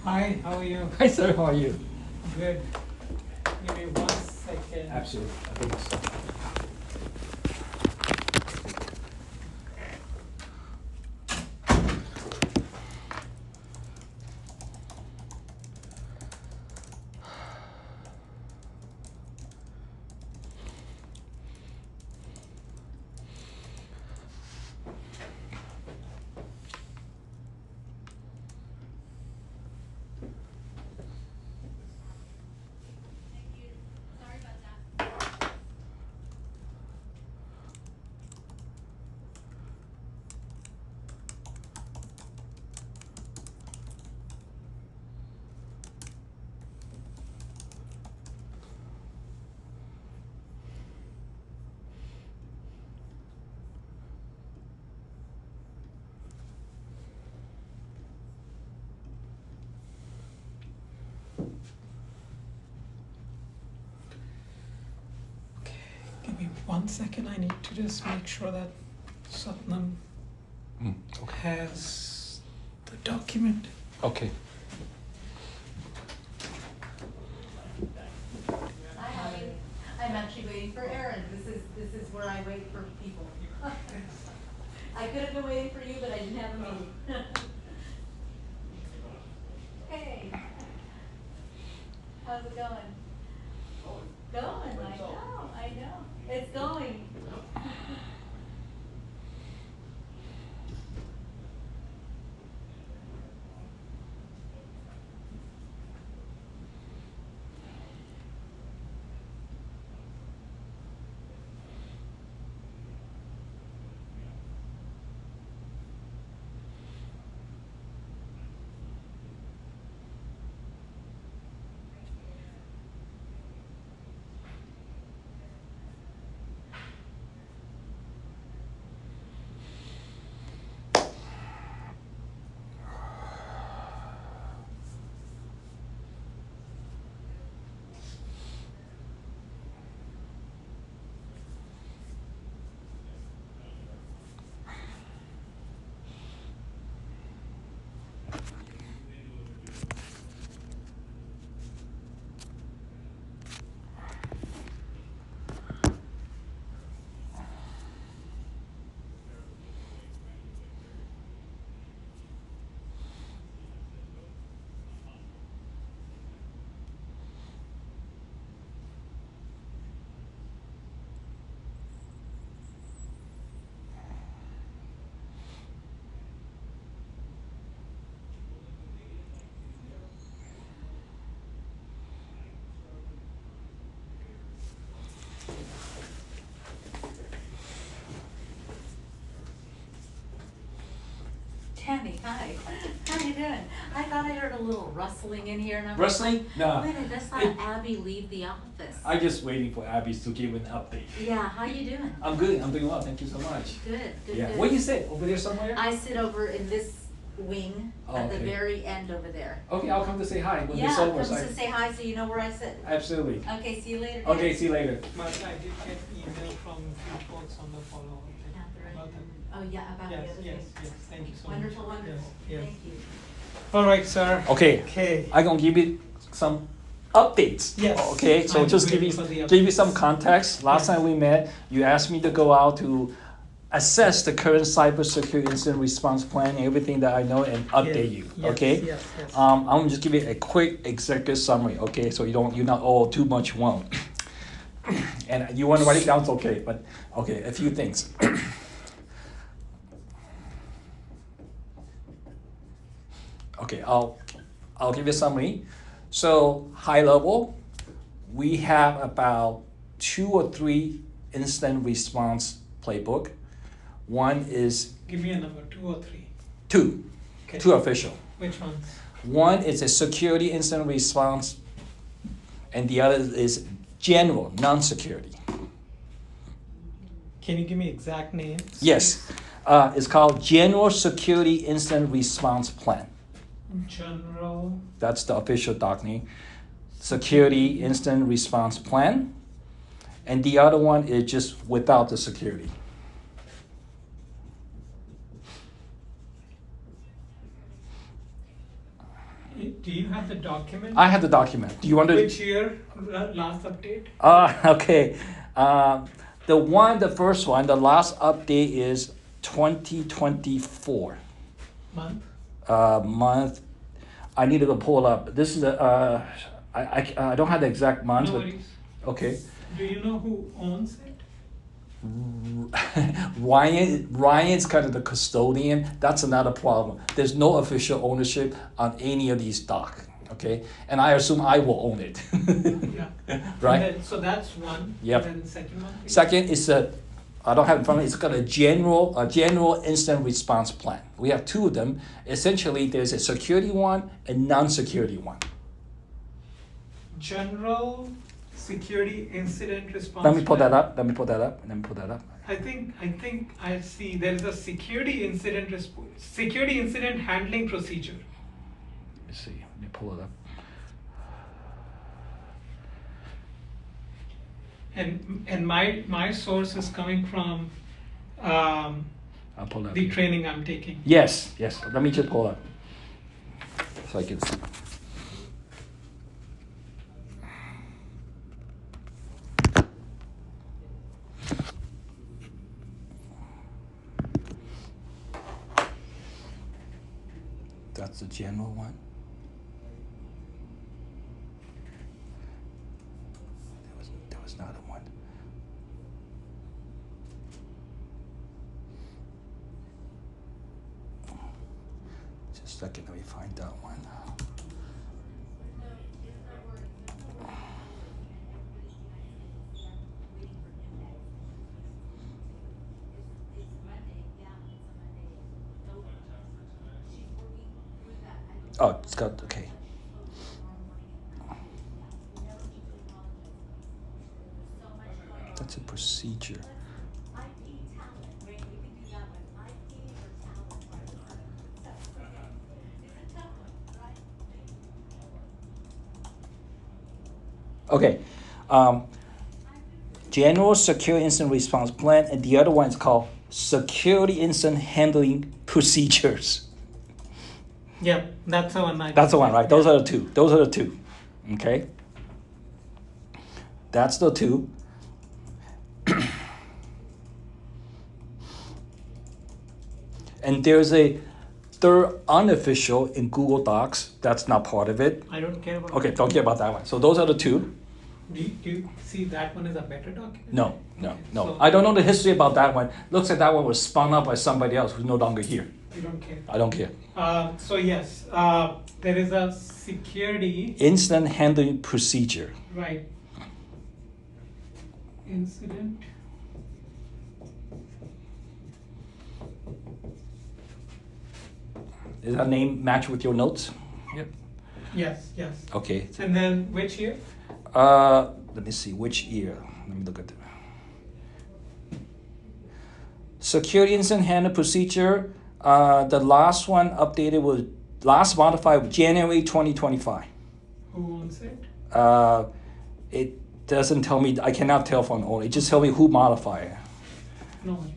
Hi, how are you? Hi, sir. How are you? Good. Give me 1 second. Absolutely. I think so. Give me 1 second. I need to just make sure that Satnam has the document. Okay. Hi, Abhi. I'm actually waiting for Aaron. This is where I wait for people. I could have been waiting for you, but I didn't have a meeting. Hey. How's it going? Going, I know. It's going. Tammy, hi. How you doing? I thought I heard a little rustling in here, and I was Rustling? like, No. wait a minute, that's not Abby leave the office. I'm just waiting for Abby to give an update. Yeah, how you doing? I'm good. I'm doing well. Thank you so much. Good, good, Yeah. good. Where you sit? Over there somewhere? I sit over in this wing at the okay. very end over there. Okay, I'll come to say hi when Yeah, it's over. come to say hi so you know where I sit. Absolutely. Okay, see you later. Okay, guys. see you later. But I did get email from few folks on the follow-up Catherine. about that. Oh, yeah, about Yes, the other yes, thing. yes. Thank you so Wonderful, much. wonderful. Yes, yes. Thank you. All right, sir. Okay. Okay. I'm gonna give you some updates. Yes. Okay, so I'm just give you waiting for the give you some updates. context. Last Yes. time we met, you asked me to go out to assess the current cybersecurity incident response plan, everything that I know, and update you. Yes, Okay. yes, yes. I'm gonna just give you a quick executive summary. Okay, so you're not all too much wrong. And you want to write it down? It's okay. But okay, a few things. Okay, I'll give you a summary. So high level, we have about 2 or 3 incident response playbook. One is Give me a number, 2 or 3. 2, Okay. 2 official. Which ones? One is a security incident response, and the other is general, non-security. Can you give me exact names? Yes, it's called General Security Incident Response Plan. General. That's the official doc name. Security Incident Response Plan. And the other one is just without the security. Do Do you have the document? I have the document. Do you want to? Which year, last update? Okay. The first one, the last update is 2024. Month? Month. I need to go pull it up. This is I don't have the exact month. No but- worries. Okay. Do you know who owns it? Ryan's kind of the custodian. That's another problem. There's no official ownership on any of these docs. Okay, and I assume I will own it. Yeah. Right. And then, so that's one. Yep. And then second one? please. Second is I don't have it in front of me. It's got a general incident response plan. We have two of them. Essentially, there's a security one and non-security one. General security incident response. Let me pull plan. that up. I think I see there is a security incident handling procedure. Let's see. Let me pull it up. And my source is coming from I'll pull it up. the here. training I'm taking. Yes. Let me just pull it up so I can see. That's the general one. There was another one. Just a second, let me find that one. Oh, it's got, okay. That's a procedure. Okay. General Security Incident Response Plan, and the other one is called Security Incident Handling Procedures. Yeah, that's the one. That's the one, right? Those are the two. Okay. That's the two. And there's a third unofficial in Google Docs. That's not part of it. I don't care about. Okay, don't care about that one. So those are the two. Do you see that one is a better document? No. So- I don't know the history about that one. Looks like that one was spun up by somebody else who's no longer here. You don't care. I don't care. So yes, there is a security. Incident handling procedure. Right. Incident. Does that name match with your notes? Yep. Yes. Okay. And then which year? Let me see which year. Let me look at the security incident handling procedure. The last one updated was last modified January 2025. Who owns it? It doesn't tell me. I cannot tell from all. It just tells me who modified it. No worries.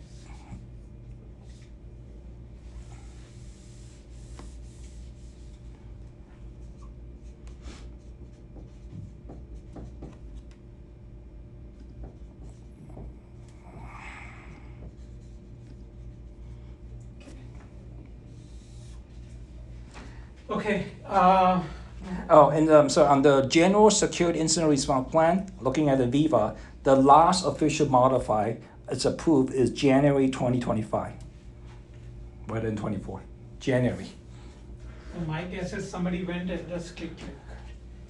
Okay. Oh, and so on the General Security Incident Response Plan, looking at the Viva, the last official modified, it's approved, is January 2025. Rather than 24. January. So my guess is somebody went and just click.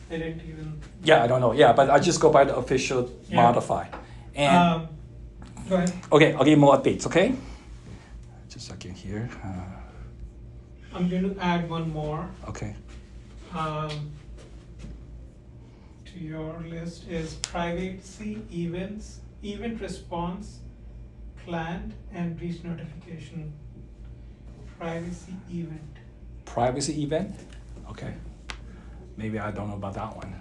They didn't even. Yeah, I don't know. Yeah, but I just go by the official Yeah. modify. And Go ahead. okay, I'll give you more updates, okay? Just a second here. I'm going to add one more. Okay. To your list is privacy event response, planned and breach notification. Privacy event. Privacy event? Okay. Maybe I don't know about that one.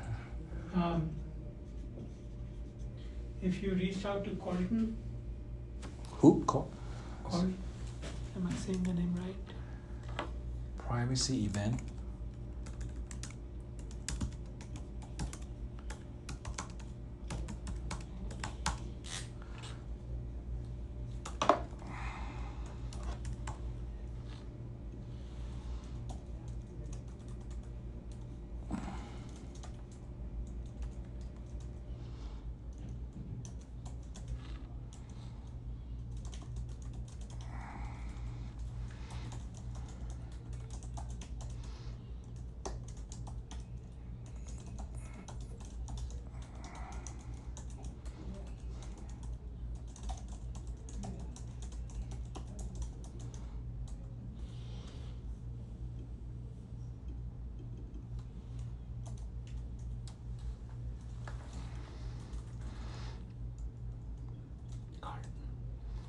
If you reach out to Colton, Who? Call? am I saying the name right? Privacy event.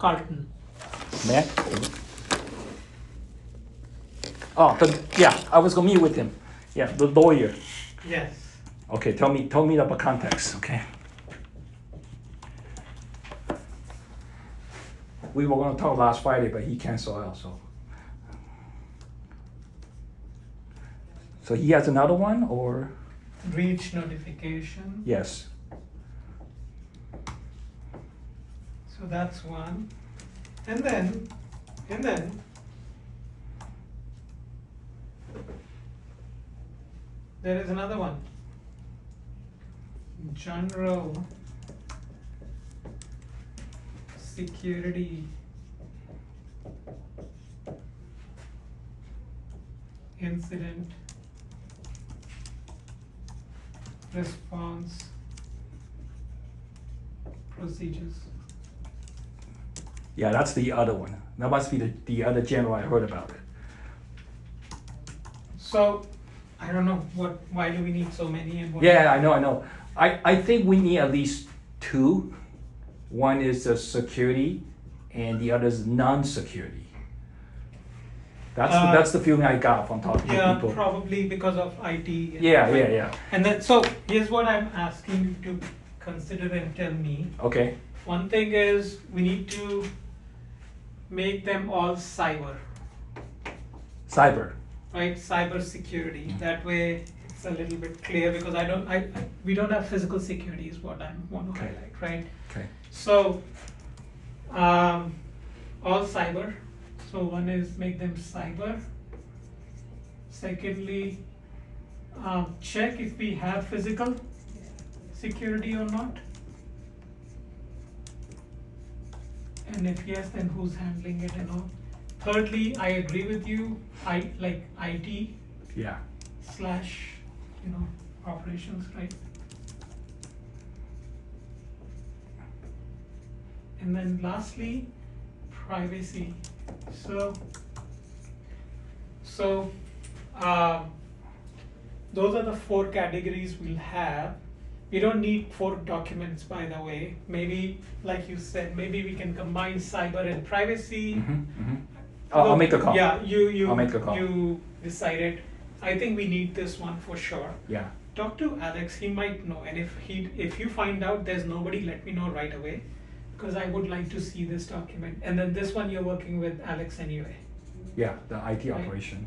Carlton. Man. Oh, yeah, I was gonna meet with him. Yeah, the lawyer. Yes. Okay, tell me about context, okay? We were gonna talk last Friday, but he canceled out, so. So he has another one, or? Reach notification. Yes. So that's one. And then, there is another one. General security incident response procedures. Yeah, that's the other one. That must be the other general I heard about it. So, I don't know why do we need so many and what? Yeah, I know. I think we need at least two. One is the security, and the other is non-security. That's the feeling I got from talking to people. Yeah, probably because of IT. Yeah. And then, so here's what I'm asking you to consider and tell me. Okay. One thing is we need to make them all cyber, Cyber. right? Cyber security. That way it's a little bit clear because we don't have physical security is what I want to Okay. highlight, right? Okay. So, all cyber. So one is make them cyber. Secondly, check if we have physical security or not. And if yes, then who's handling it and all. Thirdly, I agree with you. I like IT Yeah. / operations, right? And then lastly, privacy. So those are the 4 categories we'll have. We don't need 4 documents, by the way. Maybe, like you said, maybe we can combine cyber and privacy. Mm-hmm. I'll make the call. Yeah, I'll make the call. You decided. I think we need this one for sure. Yeah. Talk to Alex. He might know, and if you find out there's nobody, let me know right away, because I would like to see this document. And then this one you're working with Alex anyway. Yeah, the IT Right. operation.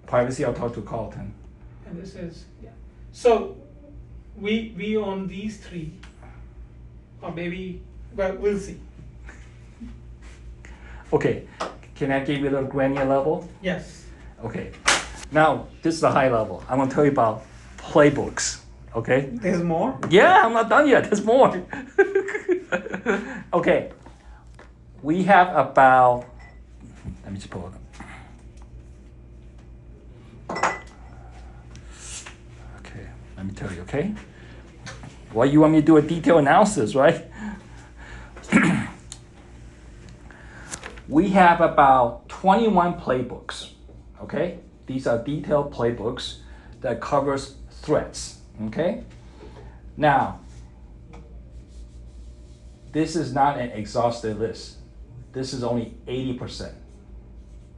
Privacy, I'll talk to Carlton. And this is So we own these 3, or maybe we'll see. Okay, can I give you the granular level? Yes. Okay, now this is the high level. I'm gonna tell you about playbooks. Okay. There's more. Yeah, I'm not done yet. There's more. Okay, we have about. Let me just pull it up. Okay, let me tell you. Okay. Well, you want me to do a detailed analysis, right? We have about 21 playbooks. Okay, these are detailed playbooks that covers threats. Okay, now this is not an exhaustive list. This is only 80%.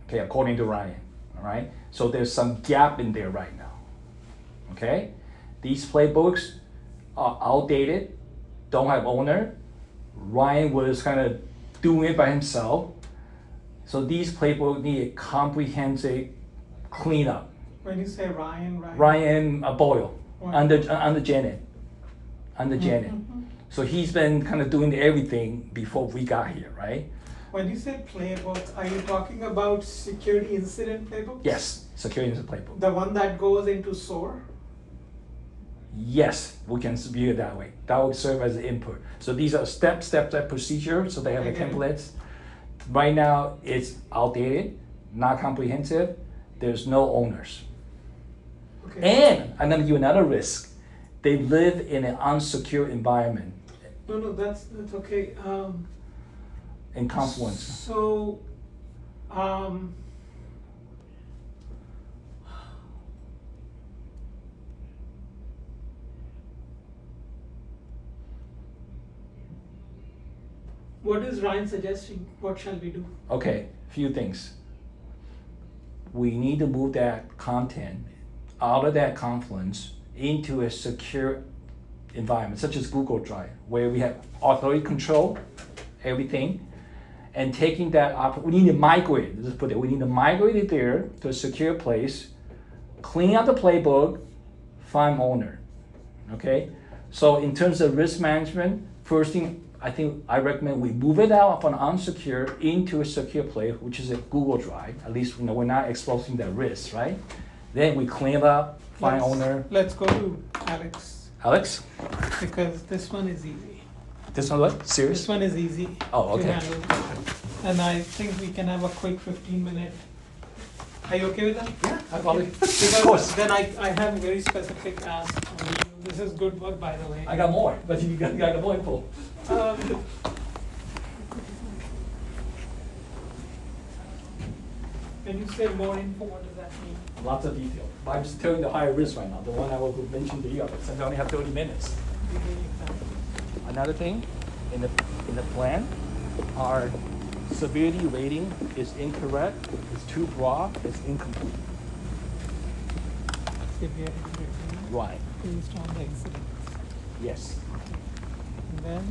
Okay, according to Ryan. All right, so there's some gap in there right now. Okay, these playbooks are outdated, don't have owner. Ryan was kind of doing it by himself. So these playbooks need a comprehensive cleanup. When you say Ryan. Ryan Boyle, Right. under Janet. So he's been kind of doing everything before we got here, right? When you say playbook, are you talking about security incident playbook? Yes, security is a playbook. The one that goes into SOAR? Yes, we can view it that way. That would serve as an input. So these are step procedure, so they have the Okay. templates. Right now, it's outdated, not comprehensive. There's no owners. Okay. And I'm gonna give you another risk. They live in an unsecure environment No, that's okay. in Confluence. So, what is Ryan suggesting? What shall we do? Okay, few things. We need to move that content out of that Confluence into a secure environment, such as Google Drive, where we have authority control everything, and taking that we need to migrate. Let's put it. We need to migrate it there to a secure place, clean out the playbook, find owner. Okay. So in terms of risk management, first thing I recommend we move it out from unsecure into a secure place, which is a Google Drive. At least we're not exposing that risk, right? Then we clean it up, find owner. Let's go to Alex. Alex, Because this one is easy. this one what? Serious? This one is easy. Oh, to okay. handle. And I think we can have a quick 15-minute. Are you okay with that? Yeah, I probably. Because Of course. then I have a very specific ask. This is good work, by the way. I got more, but you got more info. When you say more info, what does that mean? Lots of detail. But I'm just telling you the higher risk right now, the one I will mention to you, since I only have 30 minutes. Give me an example. Another thing, in the plan, our severity rating is incorrect, it's too broad, it's incomplete. Severity rating Right. based on the incidents. Yes. And then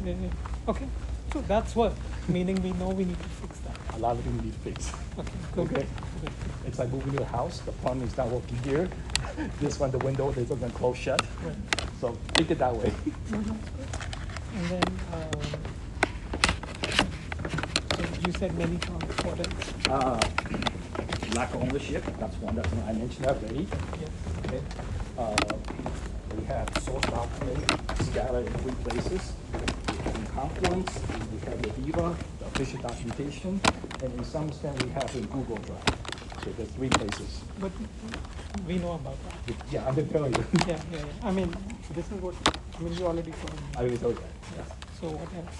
you say, okay, so that's what, meaning we know we need to fix that. A lot of things we need to fix. Okay, good. Okay. Good. It's like moving to a house, the plumbing is not working here. This one, the window, it doesn't close shut. Right. So think it that way. No, that's good. And then, so you said many times, what else? Lack of ownership, that's one I mentioned already. Yes. Okay. We have source document scattered in 3 places. In Confluence, we have the Viva, the official documentation, and in some extent we have in Google Drive. So there's 3 places. But we know about that. Yeah, I'm gonna tell you. Yeah. I mean, this is what, you already told me. I will tell you that. Yes. So what else?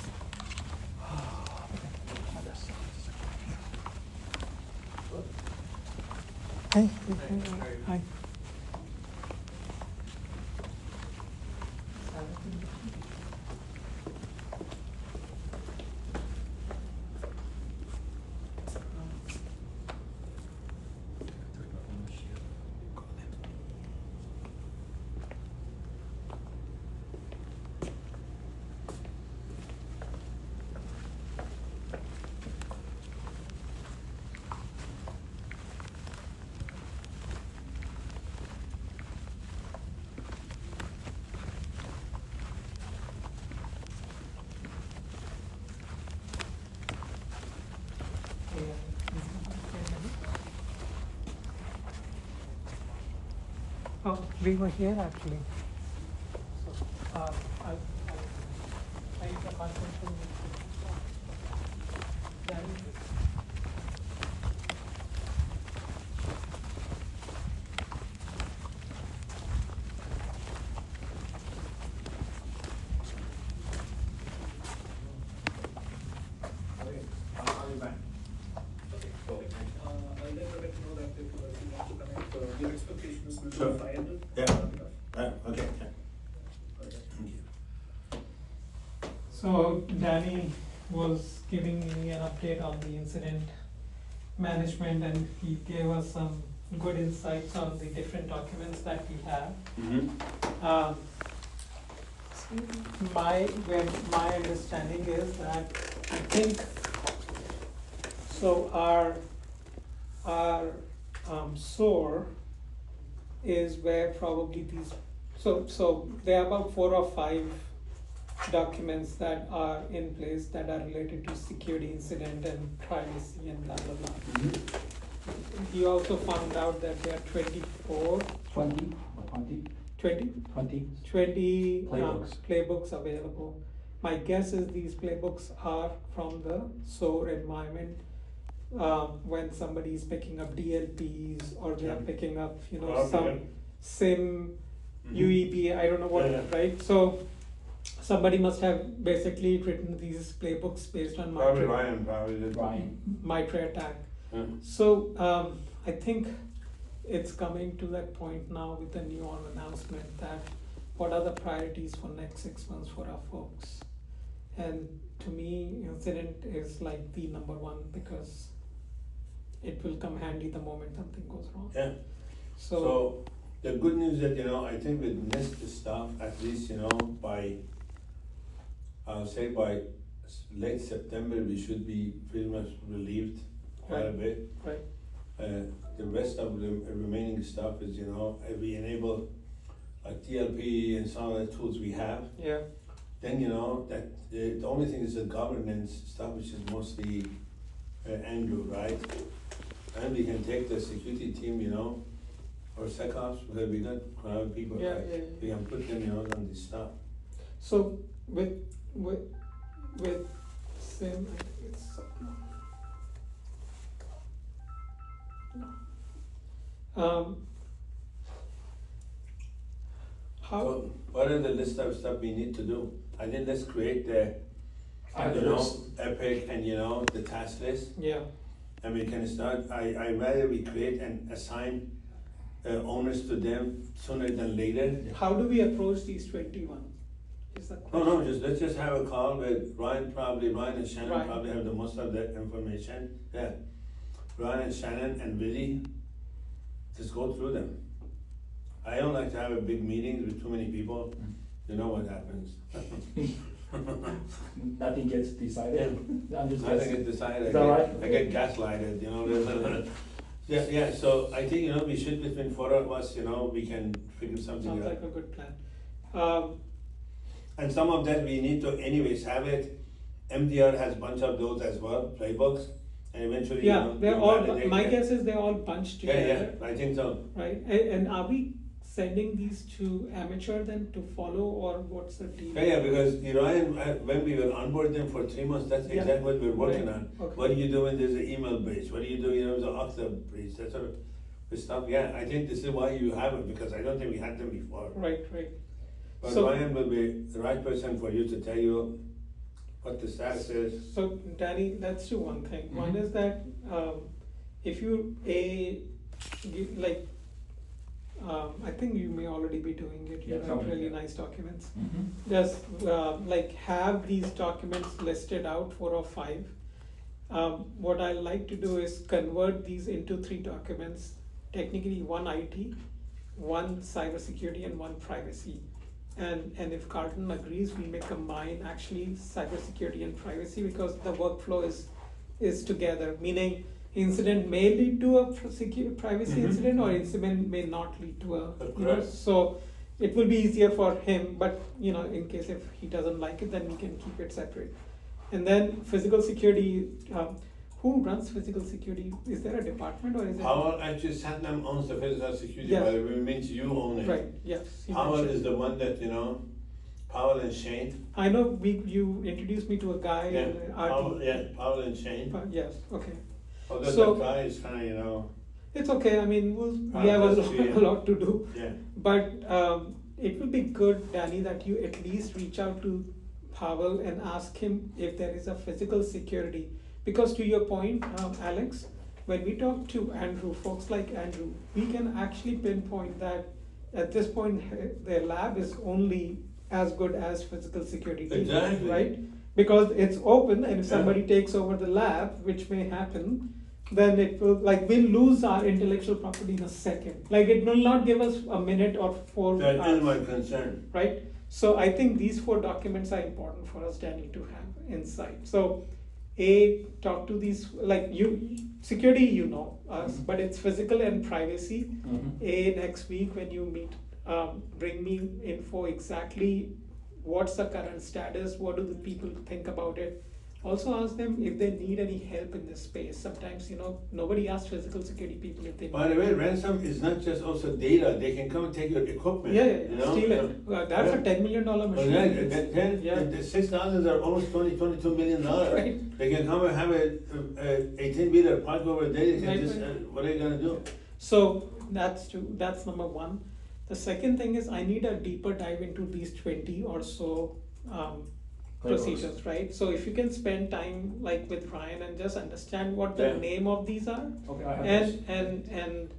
Hey. Hi. Oh, we were here actually. So, I used the conference room. Your expectations will Sure. be viable? Yeah. Okay. Thank you. So Danny was giving me an update on the incident management, and he gave us some good insights on the different documents that we have. Mm-hmm. My understanding is that I think so. Our SOAR is where probably these. So there are about 4 or 5 documents that are in place that are related to security incident and privacy and blah blah blah. Mm-hmm. He also found out that there are 24, 20 or 20? 20 20. playbooks available. My guess is these playbooks are from the SOAR environment. When somebody is picking up DLPs or they are picking up, some SIM, UEB, I don't know what, right? So somebody must have basically written these playbooks based on Probably did. MITRE attack. Yeah. So I think it's coming to that point now with the new announcement that what are the priorities for next 6 months for our folks. And to me, incident is like the number one because it will come handy the moment something goes wrong. Yeah. So the good news that, I think with NIST stuff, at least, by, I'll say by late September, we should be pretty much relieved quite a Right. bit. Right. The rest of the remaining stuff is, if we enable like DLP and some of the tools we have, Yeah. then, that the only thing is the governance stuff, which is mostly Andrew, right? And we can take the security team, or SecOps, because we got crowd people, Yeah, right? yeah, We yeah. can put them, on this stuff. So with Sim, I think it's no. How? So what are the list of stuff we need to do? I think let's create the, I Epic and, the task list. Yeah. And we can start, I rather we create and assign owners to them sooner than later. How do we approach these 21? Is that No, let's just have a call with Ryan and Shannon Ryan. probably have the most of that information, yeah. Ryan and Shannon and Willie, just go through them. I don't like to have a big meeting with too many people, you know what happens. Nothing gets decided. I'm just I guessing. get decided, Is that right? I get gaslighted, Yeah, so I think, we should, between four of us, we can figure something sounds out. like a good plan. And some of that we need to anyways have it. MDR has a bunch of those as well, playbooks, and eventually, Yeah, you they're all. validate My them. guess is they're all bunched together. Yeah, I think so. Right. And are we sending these to amateur then to follow, or what's the deal? Yeah, because Ryan, when we will onboard them for 3 months, that's Yeah. exactly what we're working Right. on. Okay. What do you do when there's an email breach? What do you do, there's an Okta breach, that sort of stuff. Yeah, I think this is why you have it, because I don't think we had them before. Right. Right. But So- Ryan will be the right person for you to tell you what the status is. So Danny, let's do one thing. One Mhm. is that if you like, I think you may already be doing it. You Yeah, write something, really yeah. nice documents. Mhm. Just like have these documents listed out, 4 or 5. What I like to do is convert these into 3 documents. Technically, one IT, one cybersecurity, and one privacy. And if Carlton agrees, we may combine actually cybersecurity and privacy because the workflow is together. Meaning, incident may lead to a privacy Mhm. incident, or incident may not lead to a. That's You know, correct. so it will be easier for him. But in case if he doesn't like it, then we can keep it separate. And then physical security. Who runs physical security? Is there a department, or is it? Powell actually Satnam owns the physical security, Yes. but it means you own it. Right. Yes. he Powell mentioned. is the one that, Powell and Shane. I know you introduced me to a guy Yeah, in Powell, RT. yeah, Powell and Shane. Yes, okay. Although So- that guy is kinda, It's okay, I mean, we have that's true, yeah. a lot to do. yeah. But it will be good, Danny, that you at least reach out to Powell and ask him if there is a physical security. Because to your point, Alex, when we talk to Andrew, folks like Andrew, we can actually pinpoint that at this point, their lab is only as good as physical security team, Exactly. right? Because it's open, and if Yeah. somebody takes over the lab, which may happen, then it will, we'll lose our intellectual property in a second. It will not give us a minute or 4 That is hours, my concern. right? So I think these 4 documents are important for us, Danny, to have inside. So, talk to these, security, us, but it's physical and privacy. Mhm. Next week when you meet, bring me info exactly what's the current status, what do the people think about it. Also ask them if they need any help in this space. Sometimes, nobody asks physical security people if they need. By the way, ransom is not just also data, they can come and take your equipment. Yeah, steal it. That's a $10 million Well, machine. yeah, It's- yeah. the 6,000 are almost $22 million. Right. They can come and have a 18-wheeler parked over there, they can Right, just, right. what are you gonna do? So that's number 1. The second thing is I need a deeper dive into these 20 or so procedures, right? So if you can spend time with Ryan and just understand what the Yeah. name of these are, Okay, I have and this.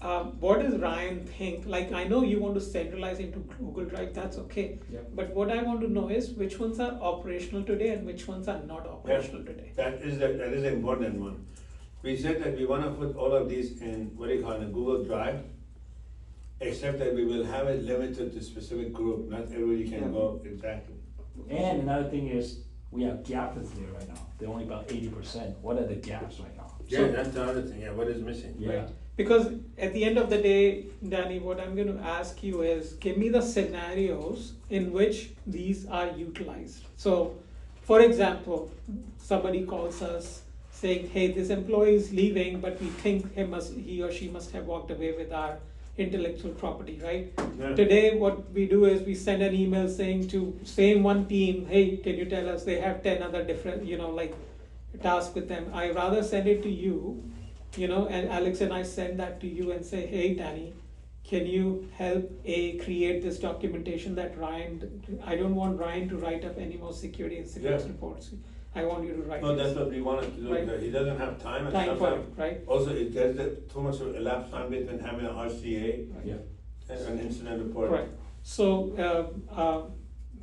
what does Ryan think? Like, I know you want to centralize into Google Drive, that's okay. Yep. But what I want to know is which ones are operational today and which ones are not operational today. That is an important one. We said that we want to put all of these in what do you call it, a Google Drive, except that we will have it limited to specific group. Not everybody can go exactly. And another thing is, we have gaps there right now. They're only about 80%. What are the gaps right now? Yeah, that's the other thing. Yeah, what is missing? Yeah. Right. Because at the end of the day, Danny, what I'm going to ask you is give me the scenarios in which these are utilized. So, for example, somebody calls us saying, hey, this employee is leaving, but we think he or she must have walked away with our intellectual property, right? Yeah. Today, what we do is we send an email saying to same one team, hey, can you tell us they have 10 other different, like tasks with them. I rather send it to you, and Alex and I send that to you and say, hey, Danny, can you help create this documentation that I don't want Ryan to write up any more security incidents reports. I want you to write No, this. that's what we wanted to do. Right. Because he doesn't have time, and Time for it, sometimes right? also there's too much of elapsed time between having an RCA Yeah. and an incident report. Right. So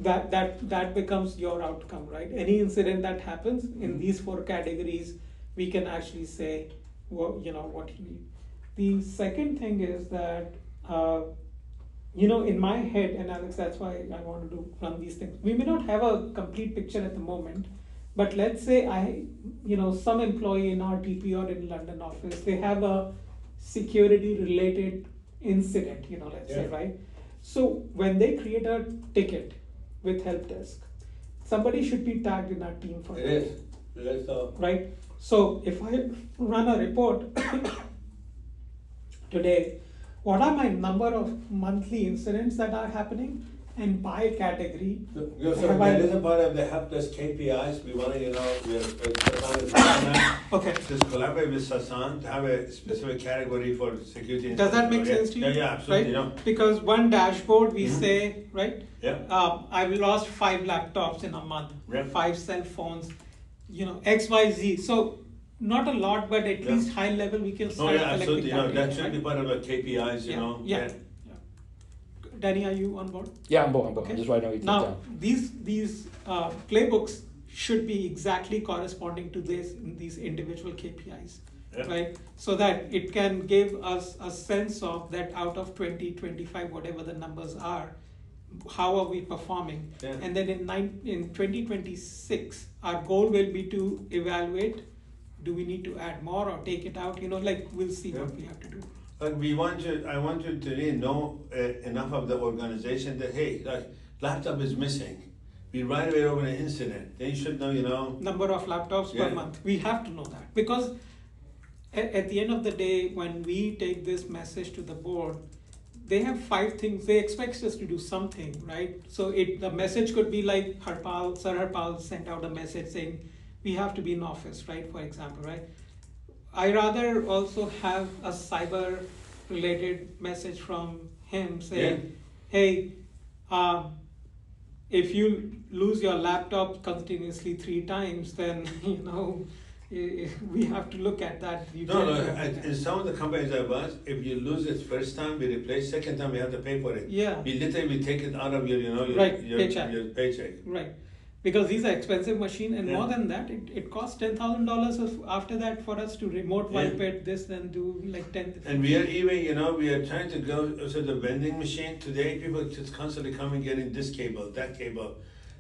that becomes your outcome, right? Any incident that happens in these 4 categories, we can actually say, what you need. The second thing is that in my head, and Alex, that's why I wanted to run these things. We may not have a complete picture at the moment, but let's say some employee in our TP or in London office, they have a security related incident, let's say, right? So when they create a ticket with help desk, somebody should be tagged in our team for It that. is. That's all. Right? So if I run a report today, what are my number of monthly incidents that are happening, and by category? So have I- that is a part of the help desk KPIs. We want to, Sasan is working on. Okay. Just collaborate with Sasan to have a specific category for security. Does that make incidents. sense to you? Yeah, absolutely. Right? Because one dashboard we Mhm. say, right? Yeah. I've lost 5 laptops in a month, Yeah. 5 cell phones, XYZ. So not a lot, but at Yeah. least high level we can Oh, start yeah, collecting absolutely. that That data, should right? be part of the KPIs, Yeah. Danny, are you on board? Yeah, I'm bored. Okay. I'm just writing everything Now, down. these playbooks should be exactly corresponding to these individual KPIs, Yeah. right? So that it can give us a sense of that out of 20, 25, whatever the numbers are, how are we performing? Yeah. And then in 2026, our goal will be to evaluate, do we need to add more or take it out? We'll see what Yeah. we have to do. But I want you to really know enough of the organization that, hey, laptop is missing. We right away over an incident. They should know, Number of laptops per Yeah. month. We have to know that because at the end of the day, when we take this message to the board, they have 5 things. They expect us to do something, right? So the message could be like Sir Harpal sent out a message saying we have to be in office, right? For example, right? I rather also have a cyber related message from him saying, hey, if you lose your laptop continuously 3 times, then we have to look at that. In some of the companies I was, if you lose it first time, we replace. Second time, we have to pay for it. Yeah. We literally take it out of your, Right, your paycheck. your paycheck. Right. Because these are expensive machine, and Yeah. more than that, it costs $10,000 after that for us to remote wipe it, this and do like 10. And we are even, we are trying to go to the vending machine. Today, people just constantly coming getting this cable, that cable.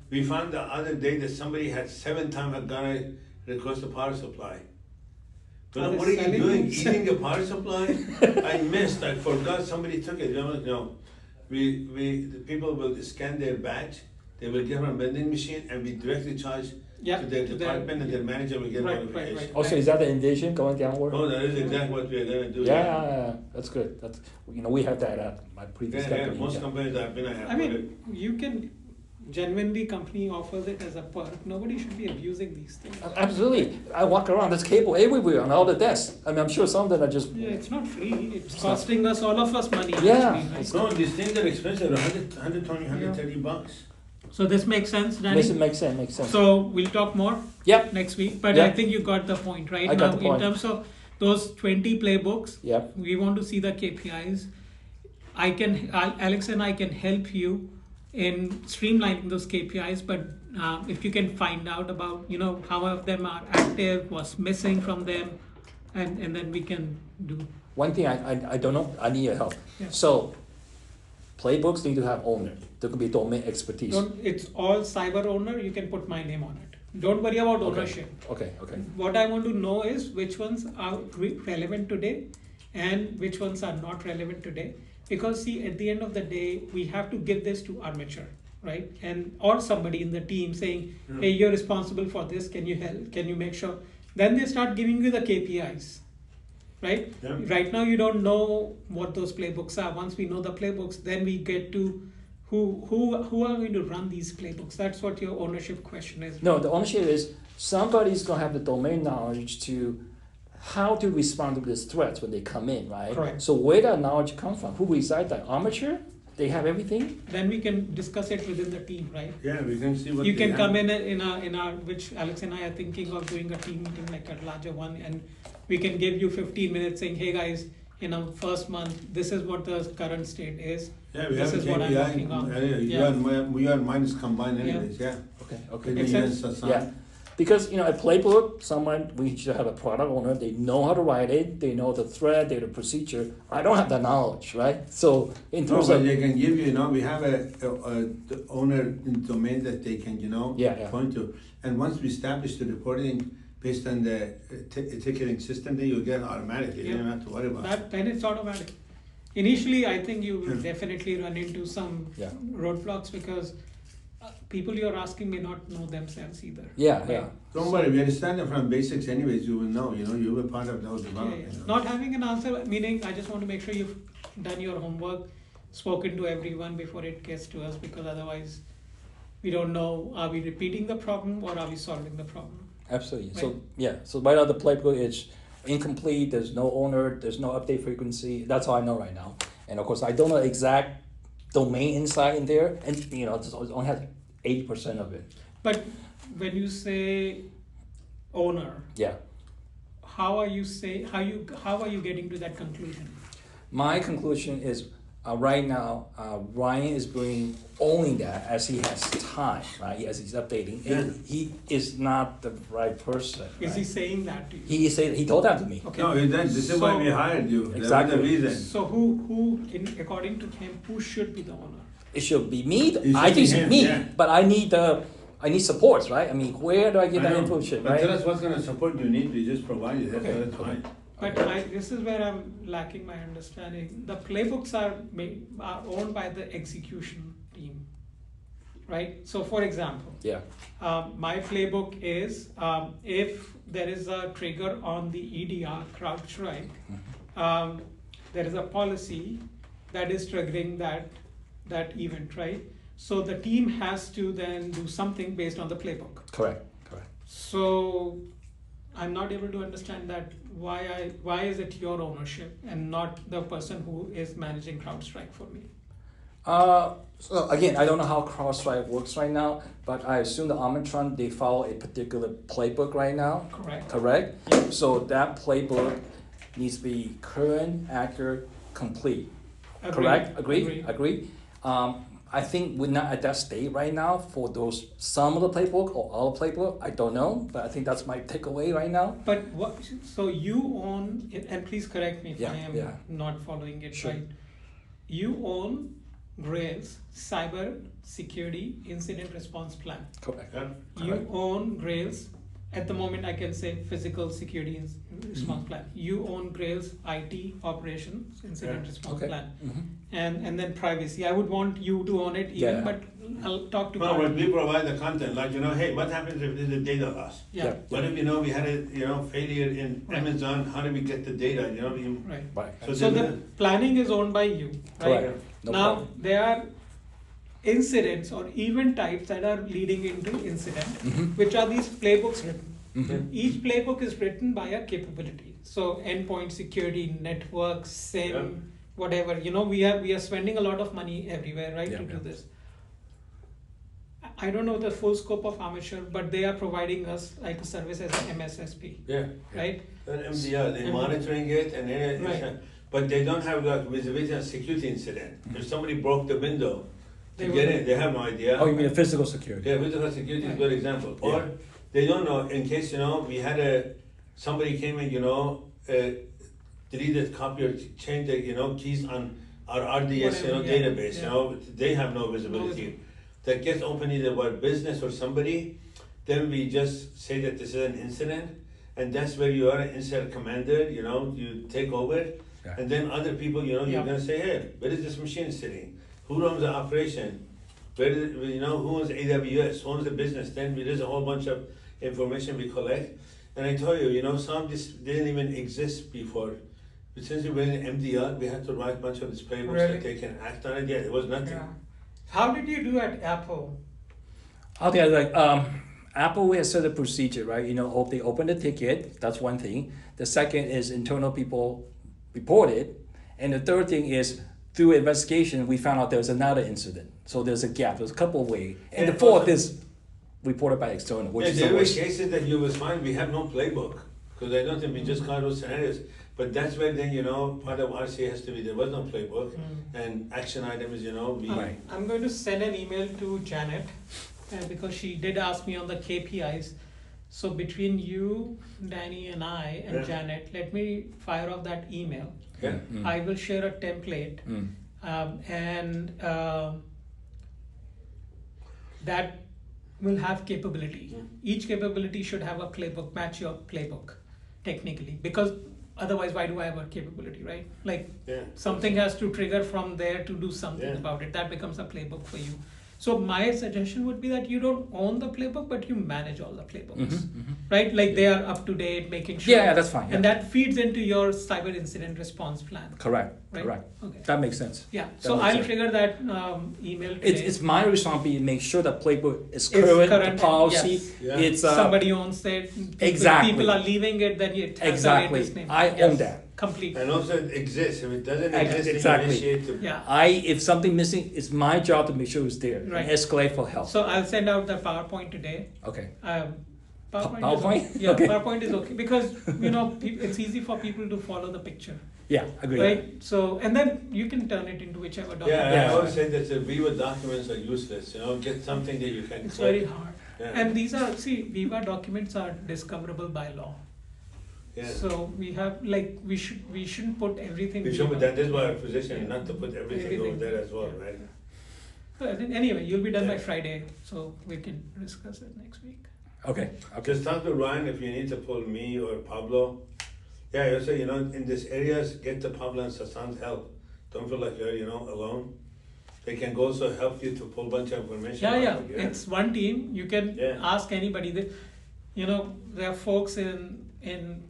We found the other day that somebody had 7 times had gone request a power supply. But Are they what are you selling doing? these? Eating a power supply? I forgot somebody took it. No. The people will scan their badge. They will get on a vending machine and we directly charge Yeah, to their to department and their manager will get Right, notification. right. Also, is that the indentation going downward? Oh, that is exactly what we are gonna do. Yeah, that's good. That's we have that at my previous company. Most yeah. companies I've been, I have. I mean, you can genuinely company offers it as a perk. Nobody should be abusing these things. Absolutely. I walk around. There's cable everywhere on all the desks. I mean, I'm sure some of them are just. Yeah, it's not free. It's costing us all of us money. Yeah, actually, right? it's No, these things are expensive, 120, 130 bucks. So this makes sense, Danny. Makes sense. So we'll talk more Yep. next week. But Yeah. I think you got the point, right? I got the In point. terms of those 20 playbooks. Yep. We want to see the KPIs. Alex and I can help you in streamlining those KPIs, but if you can find out about, how of them are active, what's missing from them, and then we can do. One thing I don't know, I need your help. Yeah. So, playbooks need to have owner. There could be domain expertise. It's all cyber owner, you can put my name on it. Don't worry about ownership. Okay. What I want to know is which ones are relevant today and which ones are not relevant today. Because see, at the end of the day, we have to give this to armature, right? Or somebody in the team saying, hey, you're responsible for this, can you help? Can you make sure? Then they start giving you the KPIs, right? Yeah. Right now you don't know what those playbooks are. Once we know the playbooks, then we get to who are going to run these playbooks. That's what your ownership question is. No, the ownership is somebody's going to have the domain knowledge to how to respond to these threats when they come in, right? Correct. So where that knowledge come from? Who resides that armature? They have everything? Then we can discuss it within the team, right? Yeah, we can see what You they can have. come in our which Alex and I are thinking of doing a team meeting, like a larger one, and we can give you 15 minutes saying, hey guys, first month, this is what the current state is. Yeah, we This have is a what I'm KPI. working on. You and mine is combined Yeah. anyways, yeah. Okay. Makes sense? Yeah. Because, a playbook, we should have a product owner, they know how to write it, they know the thread, they know the procedure. I don't have that knowledge, right? So in No, terms but of, they can give you, we have the owner in domain that they can, Yeah. point to. And once we establish the reporting based on the ticketing system, then you'll get it automatically. You don't have to worry about it. That then it's automatic. Initially, I think you will definitely run into some Yeah. roadblocks because people you're asking may not know themselves either. yeah. Don't worry, we are starting from basics anyways, you will know, you were part of those Yeah, development. yeah. Not having an answer, meaning I just want to make sure you've done your homework, spoken to everyone before it gets to us, because otherwise we don't know, are we repeating the problem or are we solving the problem? Absolutely. Right. So right now the playbook is incomplete, there's no owner, there's no update frequency. That's all I know right now. And of course, I don't know exact domain insight in there, and it only has 80% of it. But when you say owner, Yeah. how are you getting to that conclusion? My conclusion is right now, Ryan is owning that as he has time, right? As he's updating. Yeah. He is not the right person. Is right? he saying that to you? He told that to me. Okay. No, this is why we hired you. Exactly. That's the reason. So according to him, who should be the owner? It should be me. It should I think be it's him, me, yeah. but I need supports, right? I mean, where do I get I that know. information, But right? tell us what kind of support you need, we just provide you, that's Okay, all, that's fine. But this is where I'm lacking my understanding. The playbooks are owned by the execution team, right? So for example, Yeah. my playbook is if there is a trigger on the EDR CrowdStrike, there is a policy that is triggering that event, right? So the team has to then do something based on the playbook. Correct. So I'm not able to understand that why is it your ownership and not the person who is managing CrowdStrike for me? So again, I don't know how CrowdStrike works right now, but I assume the Omicron, they follow a particular playbook right now. Correct? Yeah. So that playbook needs to be current, accurate, complete. Agreed. Correct? Agreed. Agree? I think we're not at that state right now for some of the playbook or all the playbook. I don't know, but I think that's my takeaway right now. But so you own, and please correct me if Yeah, I am yeah. not following it Sure. right. You own Grail's Cyber Security Incident Response Plan. Correct. Yeah, You correct. own Grail's, at the moment I can say Physical Security Response Plan. You own Grail's IT Operations Incident Yeah. Response Okay. Plan. Mhm. And then privacy. I would want you to own it even, Yeah. but I'll talk to No, Carl. but we provide the content, like, hey, what happens if there's a data loss? Yeah, What if, we had a, failure in Right. Amazon, how do we get the data, right. Right. So the planning is owned by you, right? Correct. No Now, problem. there are incidents or event types that are leading into incident, Mhm. which are these playbooks written. Mhm. Each playbook is written by a capability. So endpoint security, network, SIM, Yeah. whatever. We are spending a lot of money everywhere, right, Yeah, to yeah. do this. I don't know the full scope of amateur, but they are providing us like a service as an MSSP, Yeah. right? Then MDR, they're MDR. monitoring it and then, Right. but they don't have like visibility and security incident. If somebody broke the window to They get will- in, they have no idea. Oh, you mean physical security? Yeah, physical security is a Right. good example. Yeah. Or they don't know, in case, we had somebody came in, deleted copy or changed the, keys on our RDS, Whatever, yeah, database, yeah. they have no visibility. That gets open either by business or somebody, then we just say that this is an incident, and that's where you are an incident commander, you take over, Yeah. and then other people, you're Yeah. gonna say, hey, where is this machine sitting? Who runs the operation? Where is, who owns AWS? Who owns the business? Then there's a whole bunch of information we collect. And I tell you, some of this didn't even exist before. But since we were in MDR, we had to write a bunch of these playbooks Really? that they can act on it. Yeah, it was nothing. Yeah. How did you do at Apple? Okay, Apple has set a procedure, right? They open the ticket, that's one thing. The second is internal people report it. And the third thing is through investigation, we found out there's another incident. So there's a gap, there's a couple of ways. And the And fourth also- is reported by external, which Yeah, is there the were worst. cases that you will find we have no playbook. Because I don't think we just got those scenarios. But that's where then, part of RCA has to be, there was no playbook. And action items, we. Right. I'm going to send an email to Janet because she did ask me on the KPIs. So between you, Danny, and I, and Yeah. Janet, let me fire off that email. Yeah. Mm. I will share a template, Mm. and that will have capability. Each capability should have a playbook, match your playbook, technically, because otherwise, why do I have a capability, right? Like Yeah. something has to trigger from there to do something Yeah. about it. That becomes a playbook for you. So my suggestion would be that you don't own the playbook, but you manage all the playbooks, right? Like they are up to date, making sure. Yeah, that's fine. And yeah. that feeds into your cyber incident response plan. Correct, Right? correct. Okay. That makes sense. Yeah. That So makes I'll sense. trigger that email today. It's my responsibility to make sure that playbook is It's current, current, the policy. yes. Yeah. It's Somebody owns it. Exactly. People are leaving it, then it has Exactly. the latest name. I own that. Completely. And also it exists. If it doesn't exist, then Exactly. you initiate the. Yeah. if something missing, it's my job to make sure it's there. Right. And escalate for help. So I'll send out the PowerPoint today. Okay. PowerPoint? PowerPoint? Yeah, Okay. PowerPoint is okay because it's easy for people to follow the picture, Yeah, agree. right? So and then you can turn it into whichever document. Yeah, Yeah. I always say that the Viva documents are useless. Get something that you can. It's click. very hard. Yeah. And these are Viva documents are discoverable by law. Yeah. So we have we shouldn't put everything. We should, Viva. that is why our position is not to put everything over Everything. there as well, right? Anyway, you'll be done by Yeah. Friday, so we can discuss it next week. Okay. Okay. Just talk to Ryan if you need to pull me or Pablo. Yeah, also, in these areas, get the Pablo and Sasan's help. Don't feel like you're, alone. They can also help you to pull a bunch of information. Yeah, out of you. it's one team. You can Yeah. ask anybody. There are folks in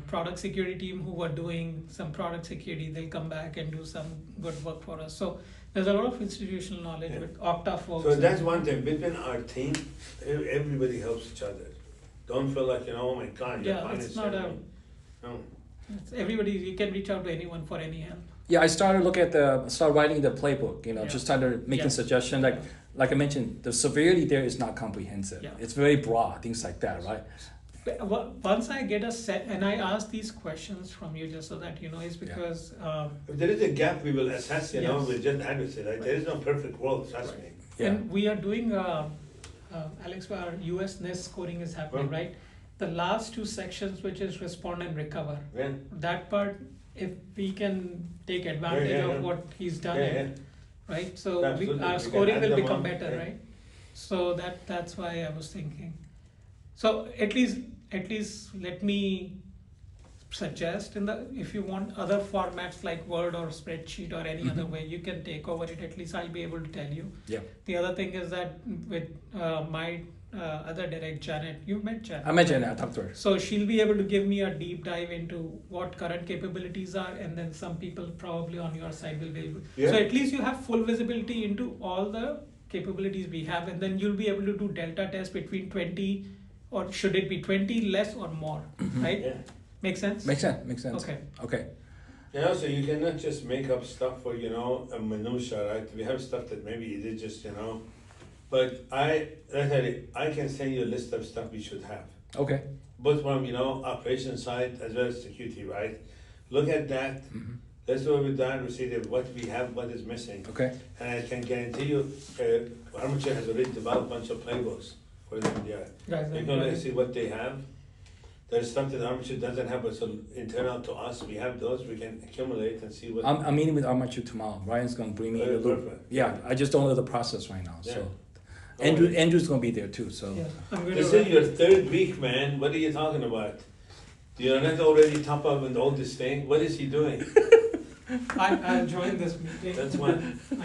product security team who are doing some product security. They'll come back and do some good work for us. So there's a lot of institutional knowledge Yeah. with Okta folks. So that's one thing, between our team, everybody helps each other. Don't feel like, oh my God, you're Yeah, fine, it's not a. No. It's everybody. You can reach out to anyone for any help. Yeah, I started start writing the playbook. Yeah. Just started making Yeah. suggestions. Like I mentioned, the severity there is not comprehensive. Yeah. It's very broad, things like that, right? Once I get a set, and I ask these questions from you just so that you know, is because If there is a gap, we will assess, Yes. we'll just address it. Right? There is no perfect world, trust me. Yeah. and we are doing Alex, our US NIST scoring is happening, Huh. right? The last two sections, which is respond and recover, Yeah, that part, if we can take advantage yeah, of yeah. what he's done, yeah, yeah. right? So Absolutely. our We can scoring add will them become on, better, yeah. right? So that's why I was thinking. So at least let me suggest if you want other formats like Word or spreadsheet or any other way, you can take over it. At least I'll be able to tell you. Yeah. The other thing is that with my other direct Janet, you've met Janet. I mentioned I talked to her. So she'll be able to give me a deep dive into what current capabilities are, and then some people probably on your side will be able. Yeah. So at least you have full visibility into all the capabilities we have, and then you'll be able to do delta test between 20, or should it be 20 less or more, right? Yeah. Make sense? Makes sense. Okay. Okay. Yeah, so you cannot just make up stuff for, a minutia, right? We have stuff that maybe it is just, But I can send you a list of stuff we should have. Okay. Both from, operation side as well as security, right? Look at that. Mhm. That's what we've done. We see that what we have, what is missing. Okay. And I can guarantee you, Armature has already developed a bunch of playbooks for them there. Guys, We're gonna see what they have. There's stuff that Armature doesn't have, but so internal to us, we have those, we can accumulate and see what. I'm meeting with Armature tomorrow. Ryan's gonna bring me the loop. Perfect. Yeah, I just don't know the process right now. Yeah. So No worries. Andrew's gonna be there too. So Yeah, I'm going This to. is your third week, man. What are you talking about? You're not already top up in all this thing? What is he doing? I'll join this meeting. That's what,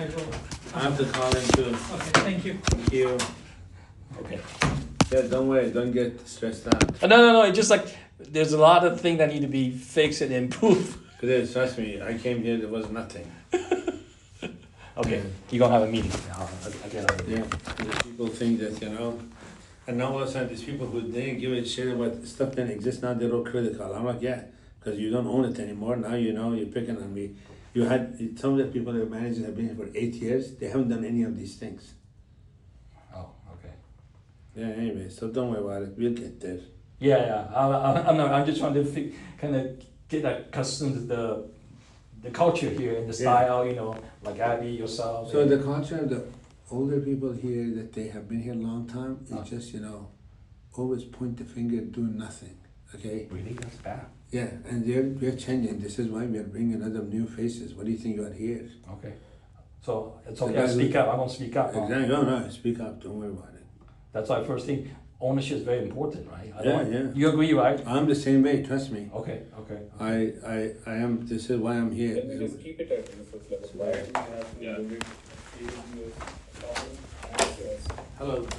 I will. I have to call him too. Okay, thank you. Thank you. okay. Yeah, don't worry, don't get stressed out. No. It's just like there's a lot of things that need to be fixed and improved. Because trust me, I came here, there was nothing. Okay, you're gonna have a meeting. I'll get on it. Yeah, and the people think that, and now all of a sudden these people who didn't give a shit about stuff that exists now, they're all critical. I'm like, yeah, because you don't own it anymore. Now you're picking on me. You had, some of the people that are managing have been here for 8 years, they haven't done any of these things. Oh, okay. Yeah, anyway, so don't worry about it, we'll get there. Yeah. I'm just trying to kind of get accustomed to the culture here and the style. Like Abby, yourself. So the culture of the older people here, that they have been here a long time, Oh. is just, always point the finger, do nothing, okay? Really, that's bad. Yeah, and we're changing. This is why we are bringing other new faces. What do you think you are here? Okay. So it's So okay. I that's- speak up. I'm gonna speak up. Exactly. No, speak up. Don't worry about it. That's why first thing, ownership is very important, right? Yeah. You agree, right? I'm the same way. Trust me. Okay. I am. This is why I'm here. Can we just keep it at info level? Why do we have to limit the Hello. limit